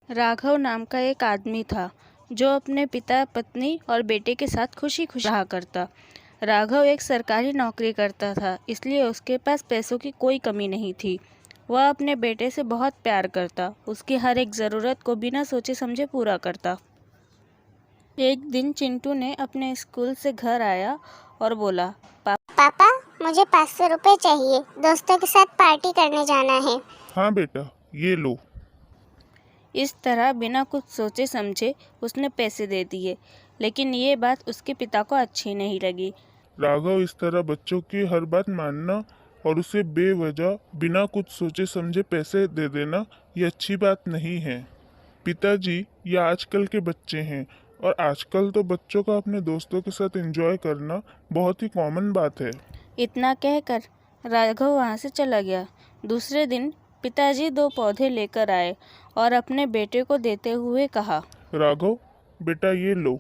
राघव नाम का एक आदमी था जो अपने पिता, पत्नी और बेटे के साथ खुशी खुशी रहा करता। राघव एक सरकारी नौकरी करता था, इसलिए उसके पास पैसों की कोई कमी नहीं थी। वह अपने बेटे से बहुत प्यार करता, उसकी हर एक ज़रूरत को बिना सोचे समझे पूरा करता। एक दिन चिंटू ने अपने स्कूल से घर आया और बोला, पापा, मुझे 500 रुपये चाहिए, दोस्तों के साथ पार्टी करने जाना है। हाँ बेटा, ये लो। इस तरह बिना कुछ सोचे समझे उसने पैसे दे दिए, लेकिन ये बात उसके पिता को अच्छी नहीं लगी। राघव, इस तरह बच्चों की हर बात मानना और उसे बेवजह बिना कुछ सोचे समझे पैसे दे देना, ये अच्छी बात नहीं है। पिताजी, ये आजकल के बच्चे हैं और आजकल तो बच्चों का अपने दोस्तों के साथ एंजॉय करना बहुत ही कॉमन बात है। इतना कहकर राघव वहाँ से चला गया। दूसरे दिन पिताजी 2 पौधे लेकर आए और अपने बेटे को देते हुए कहा, राघव बेटा, ये लो।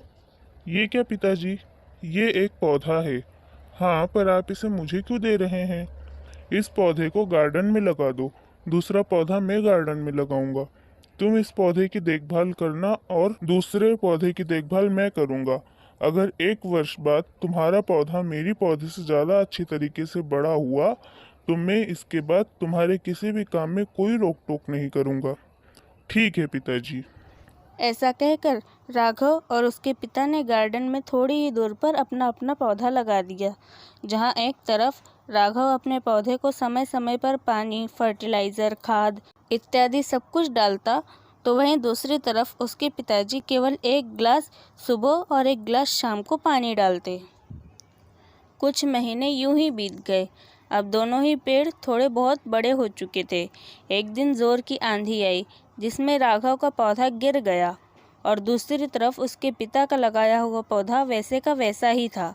ये क्या पिताजी? ये एक पौधा है। हाँ, पर आप इसे मुझे क्यों दे रहे हैं? इस पौधे को गार्डन में लगा दो, दूसरा पौधा मैं गार्डन में लगाऊंगा। तुम इस पौधे की देखभाल करना और दूसरे पौधे की देखभाल मैं करूंगा। अगर 1 वर्ष बाद तुम्हारा पौधा मेरी पौधे से ज़्यादा अच्छी तरीके से बड़ा हुआ तो मैं इसके बाद तुम्हारे किसी भी काम में कोई रोक टोक नहीं करूंगा। ठीक है पिताजी। ऐसा कहकर राघव और उसके पिता ने गार्डन में थोड़ी ही दूर पर अपना अपना पौधा लगा दिया। जहाँ एक तरफ राघव अपने पौधे को समय समय पर पानी, फर्टिलाइज़र, खाद इत्यादि सब कुछ डालता, तो वहीं दूसरी तरफ उसके पिताजी केवल 1 गिलास सुबह और 1 गिलास शाम को पानी डालते। कुछ महीने यूं ही बीत गए। अब दोनों ही पेड़ थोड़े बहुत बड़े हो चुके थे। एक दिन जोर की आंधी आई, जिसमें राघव का पौधा गिर गया और दूसरी तरफ उसके पिता का लगाया हुआ पौधा वैसे का वैसा ही था।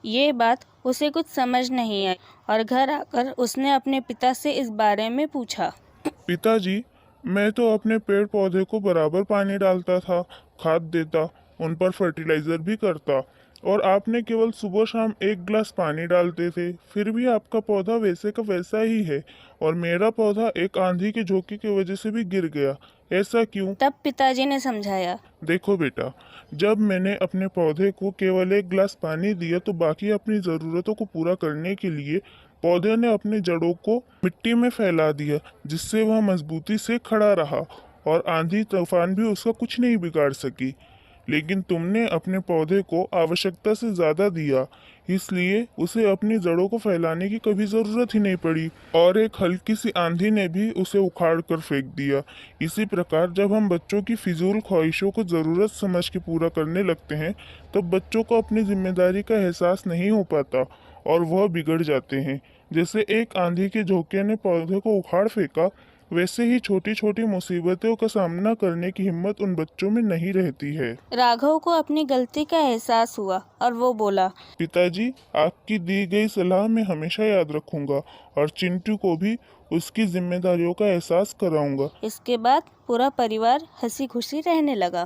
ये बात उसे कुछ समझ नहीं आई और घर आकर उसने अपने पिता से इस बारे में पूछा। पिताजी, मैं तो अपने पेड़ पौधे को बराबर पानी डालता था, खाद देता, उन पर फर्टिलाइजर भी करता, और आपने केवल सुबह शाम 1 गिलास पानी डालते थे। फिर भी आपका पौधा वैसे का वैसा ही है और मेरा पौधा एक आंधी के झोंके की वजह से भी गिर गया। ऐसा क्यों? तब पिताजी ने समझाया, देखो बेटा, जब मैंने अपने पौधे को केवल 1 गिलास पानी दिया तो बाकी अपनी ज़रूरतों को पूरा करने के लिए पौधे ने अपनी जड़ों को मिट्टी में फैला दिया, जिससे वह मजबूती से खड़ा रहा और आंधी तूफान भी उसका कुछ नहीं बिगाड़ सकी। लेकिन तुमने अपने पौधे को आवश्यकता से ज़्यादा दिया, इसलिए उसे अपनी जड़ों को फैलाने की कभी ज़रूरत ही नहीं पड़ी और एक हल्की सी आंधी ने भी उसे उखाड़ कर फेंक दिया। इसी प्रकार जब हम बच्चों की फिजूल ख्वाहिशों को ज़रूरत समझ के पूरा करने लगते हैं, तब बच्चों को अपनी जिम्मेदारी का एहसास नहीं हो पाता और वह बिगड़ जाते हैं। जैसे एक आंधी के झोंके ने पौधे को उखाड़ फेंका, वैसे ही छोटी छोटी मुसीबतों का सामना करने की हिम्मत उन बच्चों में नहीं रहती है। राघव को अपनी गलती का एहसास हुआ और वो बोला, पिताजी, आपकी दी गई सलाह मैं हमेशा याद रखूंगा और चिंटू को भी उसकी जिम्मेदारियों का एहसास कराऊंगा। इसके बाद पूरा परिवार हंसी खुशी रहने लगा।